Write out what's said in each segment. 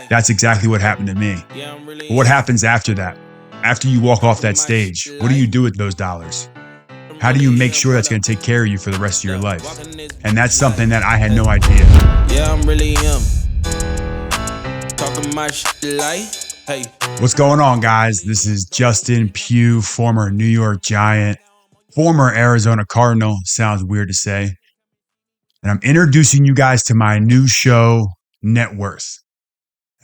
That's exactly what happened to me. But what happens after that? After you walk off that stage, what do you do with those dollars? How do you make sure that's going to take care of you for the rest of your life? And that's something that I had no idea. Yeah, I'm really talking my shit like, hey. What's going on, guys? This is Justin Pugh, former New York Giant, former Arizona Cardinal. Sounds weird to say. And I'm introducing you guys to my new show, NetWorth.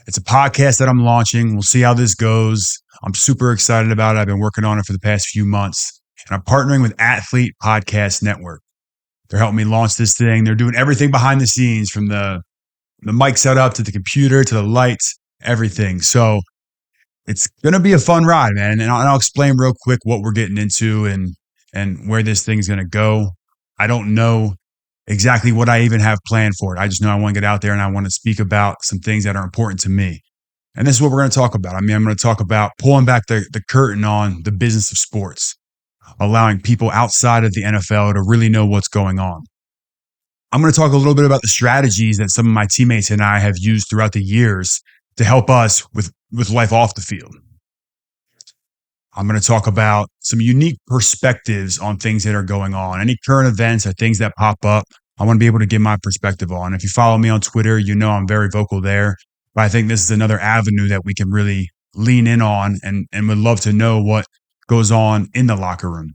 It's a podcast that I'm launching. We'll see how this goes. I'm super excited about it. I've been working on it for the past few months. And I'm partnering with Athlete Podcast Network. They're helping me launch this thing. They're doing everything behind the scenes, from the mic setup to the computer to the lights, everything. So it's going to be a fun ride, man. And I'll explain real quick what we're getting into and where this thing's going to go. I don't know exactly what I even have planned for it. I just know I want to get out there and I want to speak about some things that are important to me. And this is what we're going to talk about. I'm going to talk about pulling back the curtain on the business of sports, allowing people outside of the NFL to really know what's going on. I'm going to talk a little bit about the strategies that some of my teammates and I have used throughout the years to help us with life off the field. I'm going to talk about some unique perspectives on things that are going on, any current events or things that pop up. I want to be able to give my perspective on. If you follow me on Twitter, you know I'm very vocal there. But I think this is another avenue that we can really lean in on and would love to know what goes on in the locker room.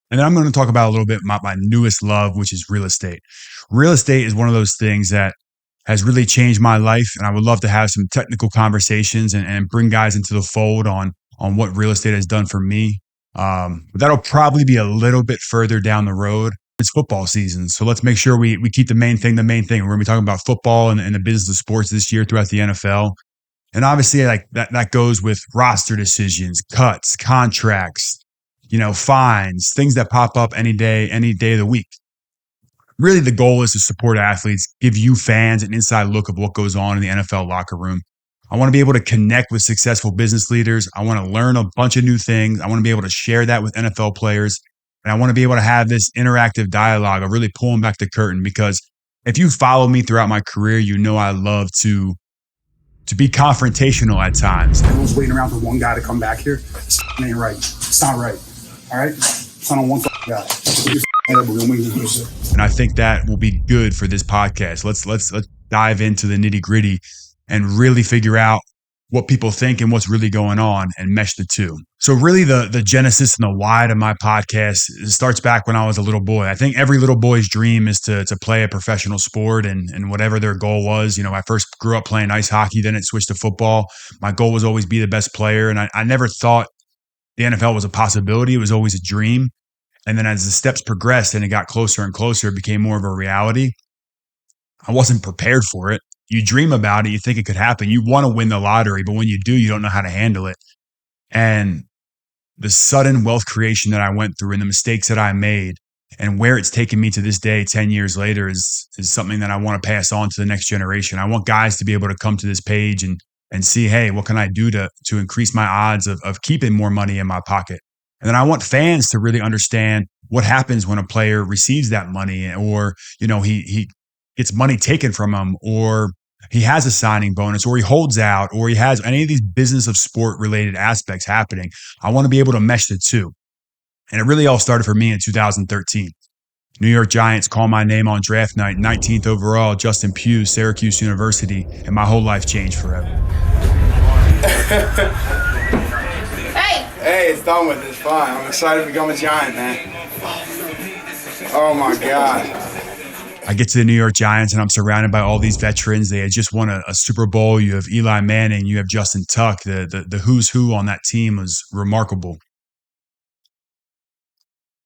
And then I'm going to talk about a little bit my newest love, which is real estate. Real estate is one of those things that has really changed my life. And I would love to have some technical conversations and bring guys into the fold on what real estate has done for me. But that'll probably be a little bit further down the road. It's football season, so let's make sure we keep the main thing. We're going to be talking about football and the business of sports this year throughout the NFL. And obviously like that goes with roster decisions, cuts, contracts, fines, things that pop up any day of the week. Really, the goal is to support athletes, give you fans an inside look of what goes on in the NFL locker room. I want to be able to connect with successful business leaders. I want to learn a bunch of new things. I want to be able to share that with NFL players. And I want to be able to have this interactive dialogue of really pulling back the curtain, because if you follow me throughout my career, you know I love to be confrontational at times. Everyone's waiting around for one guy to come back here. This ain't right. It's not right. All right? It's not on one guy. And I think that will be good for this podcast. Let's dive into the nitty gritty and really figure out what people think and what's really going on and mesh the two. So really the genesis and the why to my podcast starts back when I was a little boy. I think every little boy's dream is to play a professional sport and whatever their goal was. I first grew up playing ice hockey, then it switched to football. My goal was always be the best player. And I never thought the NFL was a possibility. It was always a dream. And then as the steps progressed and it got closer and closer, it became more of a reality. I wasn't prepared for it. You dream about it, you think it could happen. You want to win the lottery, but when you do, you don't know how to handle it. And the sudden wealth creation that I went through and the mistakes that I made and where it's taken me to this day, 10 years later, is something that I want to pass on to the next generation. I want guys to be able to come to this page and see, hey, what can I do to increase my odds of keeping more money in my pocket? And then I want fans to really understand what happens when a player receives that money, or, he gets money taken from him, or he has a signing bonus, or he holds out, or he has any of these business of sport related aspects happening. I want to be able to mesh the two. And it really all started for me in 2013. New York Giants call my name on draft night, 19th overall, Justin Pugh, Syracuse University, and my whole life changed forever. Hey, it's done with. It's fine. I'm excited to become a Giant, man. Oh my God. I get to the New York Giants and I'm surrounded by all these veterans. They had just won a Super Bowl. You have Eli Manning, you have Justin Tuck. The who's who on that team was remarkable.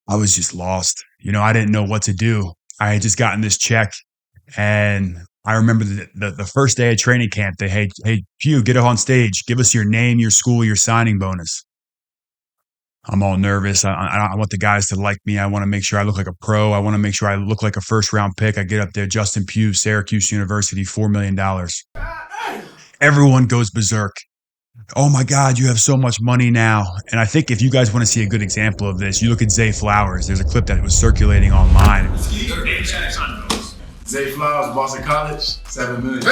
I was just lost. I didn't know what to do. I had just gotten this check, and I remember the first day of training camp, hey, Pugh, get up on stage. Give us your name, your school, your signing bonus. I'm all nervous. I want the guys to like me. I want to make sure I look like a pro. I want to make sure I look like a first-round pick. I get up there, Justin Pugh, Syracuse University, $4 million. Everyone goes berserk. Oh my God, you have so much money now. And I think if you guys want to see a good example of this, you look at Zay Flowers. There's a clip that was circulating online. Zay Flowers, Boston College, $7 million.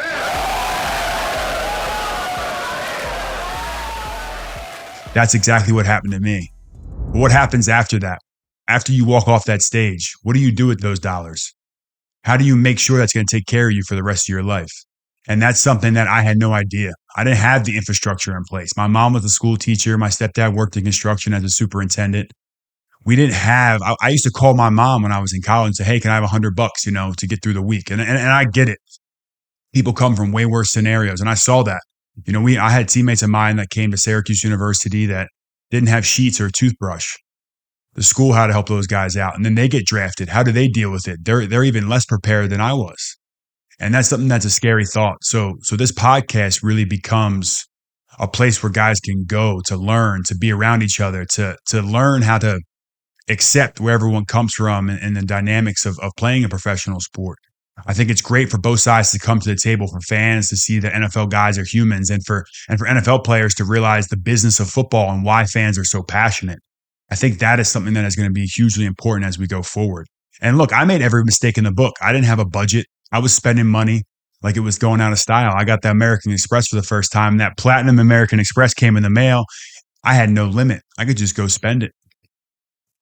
That's exactly what happened to me. But what happens after that? After you walk off that stage, what do you do with those dollars? How do you make sure that's going to take care of you for the rest of your life? And that's something that I had no idea. I didn't have the infrastructure in place. My mom was a school teacher. My stepdad worked in construction as a superintendent. We didn't have, I used to call my mom when I was in college and say, hey, can I have $100, to get through the week? And I get it. People come from way worse scenarios. And I saw that. I had teammates of mine that came to Syracuse University that didn't have sheets or a toothbrush. The school had to help those guys out. And then they get drafted. How do they deal with it? They're even less prepared than I was. And that's something that's a scary thought. So this podcast really becomes a place where guys can go to learn, to be around each other, to learn how to accept where everyone comes from and the dynamics of playing a professional sport. I think it's great for both sides to come to the table, for fans to see that NFL guys are humans, and for NFL players to realize the business of football and why fans are so passionate. I think that is something that is going to be hugely important as we go forward. And look, I made every mistake in the book. I didn't have a budget. I was spending money like it was going out of style. I got the American Express for the first time. That platinum American Express came in the mail. I had no limit. I could just go spend it.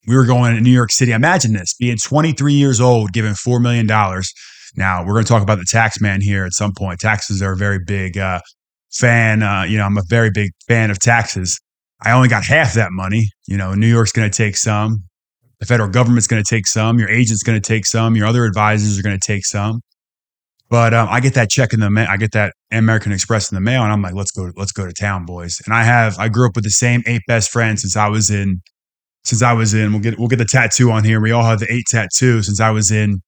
We were going to New York City. Imagine this, being 23 years old, given $4 million. Now, we're going to talk about the tax man here at some point. Taxes are a very big fan. I'm a very big fan of taxes. I only got half that money. New York's going to take some. The federal government's going to take some. Your agent's going to take some. Your other advisors are going to take some. But I get that check in the mail. I get that American Express in the mail, and I'm like, let's go to town, boys. And I grew up with the same 8 best friends since I was in. We'll get the tattoo on here. We all have the 8 tattoo since I was in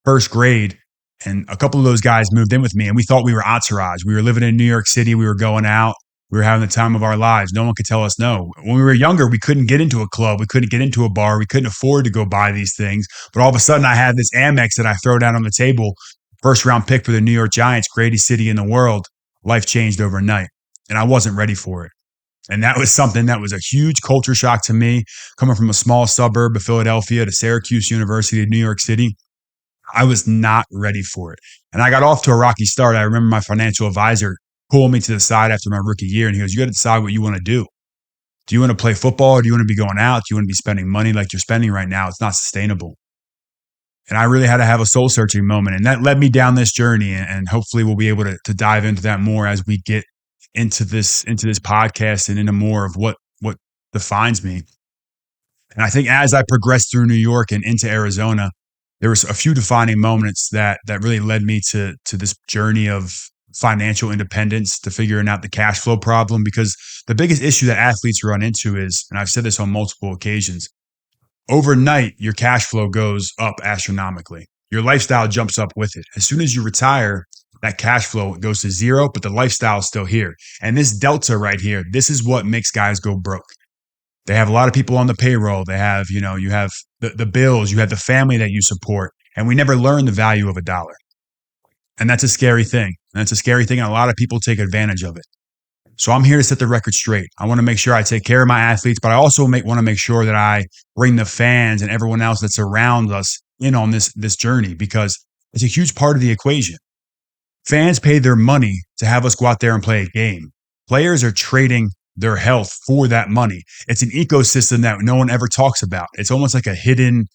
first grade. And a couple of those guys moved in with me, and we thought we were entourage. We were living in New York City. We were going out. We were having the time of our lives. No one could tell us no. When we were younger, we couldn't get into a club. We couldn't get into a bar. We couldn't afford to go buy these things. But all of a sudden, I had this Amex that I throw down on the table. First round pick for the New York Giants, greatest city in the world. Life changed overnight. And I wasn't ready for it. And that was something that was a huge culture shock to me, coming from a small suburb of Philadelphia to Syracuse University, New York City. I was not ready for it. And I got off to a rocky start. I remember my financial advisor pulling me to the side after my rookie year, and he goes, you got to decide what you want to do. Do you want to play football, or do you want to be going out? Do you want to be spending money like you're spending right now? It's not sustainable. And I really had to have a soul searching moment. And that led me down this journey. And hopefully we'll be able to dive into that more as we get into this podcast and into more of what defines me. And I think as I progressed through New York and into Arizona, there was a few defining moments that really led me to this journey of financial independence, to figuring out the cash flow problem. Because the biggest issue that athletes run into is, and I've said this on multiple occasions, overnight, your cash flow goes up astronomically. Your lifestyle jumps up with it. As soon as you retire, that cash flow goes to zero, but the lifestyle is still here. And this delta right here, this is what makes guys go broke. They have a lot of people on the payroll. They have, you have the bills, you have the family that you support, and we never learn the value of a dollar. And that's a scary thing. And a lot of people take advantage of it. So I'm here to set the record straight. I want to make sure I take care of my athletes, but I also want to make sure that I bring the fans and everyone else that's around us in on this journey, because it's a huge part of the equation. Fans pay their money to have us go out there and play a game. Players are trading their health for that money. It's an ecosystem that no one ever talks about. It's almost like a hidden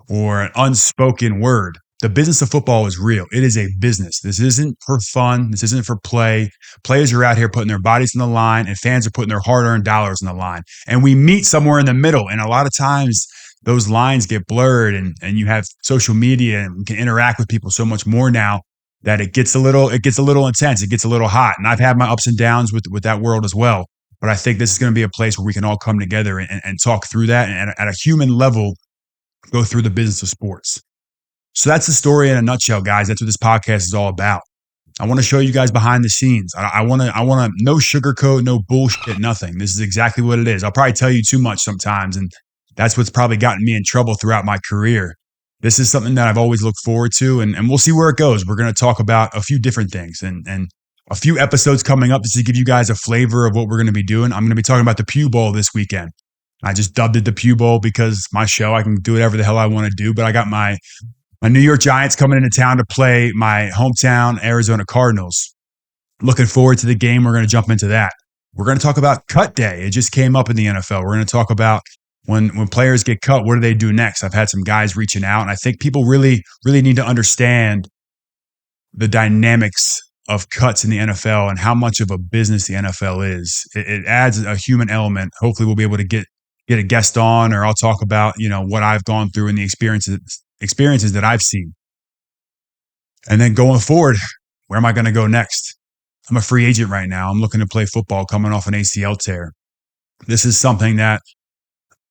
or an unspoken word. The business of football is real. It is a business. This isn't for fun. This isn't for play. Players are out here putting their bodies on the line, and fans are putting their hard-earned dollars on the line. And we meet somewhere in the middle. And a lot of times those lines get blurred, and you have social media and can interact with people so much more now that it gets a little intense. It gets a little hot. And I've had my ups and downs with that world as well. But I think this is going to be a place where we can all come together and talk through that, and at a human level, go through the business of sports. So that's the story in a nutshell, guys. That's what this podcast is all about. I want to show you guys behind the scenes. I want to no sugarcoat, no bullshit, nothing. This is exactly what it is. I'll probably tell you too much sometimes, and that's what's probably gotten me in trouble throughout my career. This is something that I've always looked forward to, and we'll see where it goes. We're going to talk about a few different things and a few episodes coming up just to give you guys a flavor of what we're going to be doing. I'm going to be talking about the Pugh Bowl this weekend. I just dubbed it the Pugh Bowl because my show, I can do whatever the hell I want to do, but I got my New York Giants coming into town to play my hometown Arizona Cardinals. Looking forward to the game. We're going to jump into that. We're going to talk about cut day. It just came up in the NFL. We're going to talk about when players get cut, what do they do next? I've had some guys reaching out, and I think people really need to understand the dynamics of cuts in the NFL and how much of a business the NFL is. It adds a human element. Hopefully we'll be able to get a guest on, or I'll talk about, what I've gone through and the experiences that I've seen. And then going forward, where am I going to go next? I'm a free agent right now. I'm looking to play football coming off an ACL tear. This is something that,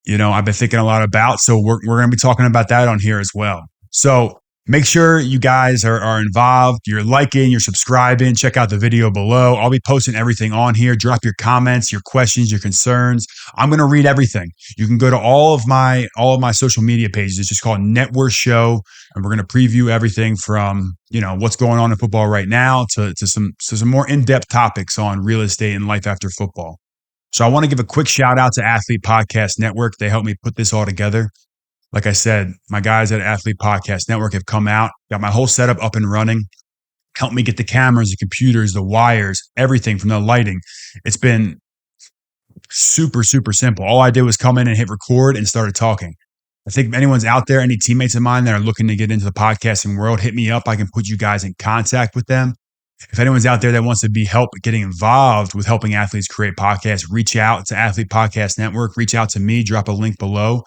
I've been thinking a lot about. So we're going to be talking about that on here as well. So make sure you guys are involved. You're liking, you're subscribing. Check out the video below. I'll be posting everything on here. Drop your comments, your questions, your concerns. I'm going to read everything. You can go to all of my social media pages. It's just called NetWorth Show, and we're going to preview everything from what's going on in football right now to some more in-depth topics on real estate and life after football. So I want to give a quick shout out to Athlete Podcast Network. They helped me put this all together. Like I said, my guys at Athlete Podcast Network have come out, got my whole setup up and running, helped me get the cameras, the computers, the wires, everything from the lighting. It's been super, super simple. All I did was come in and hit record and started talking. I think if anyone's out there, any teammates of mine that are looking to get into the podcasting world, hit me up. I can put you guys in contact with them. If anyone's out there that wants to be getting involved with helping athletes create podcasts, reach out to Athlete Podcast Network, reach out to me, drop a link below,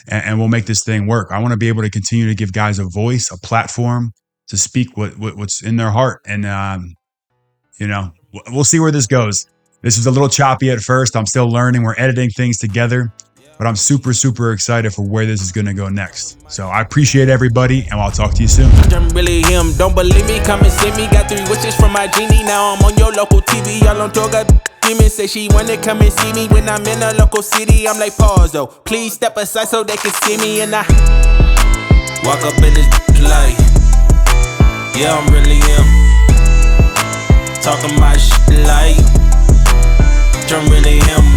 and we'll make this thing work. I want to be able to continue to give guys a voice, a platform to speak what's in their heart. And, we'll see where this goes. This is a little choppy at first. I'm still learning. We're editing things together, but I'm super, super excited for where this is going to go next. So I appreciate everybody, and I'll talk to you soon. I'm really him. Don't believe me? Come and see me. Got 3 wishes from my genie. Now I'm on your local TV. Y'all on tour. Got demons say she wanna come and see me when I'm in a local city. I'm like, pause though. Please step aside so they can see me. And I walk up in this light. Yeah, I'm really him. Talking my shit like I'm really him.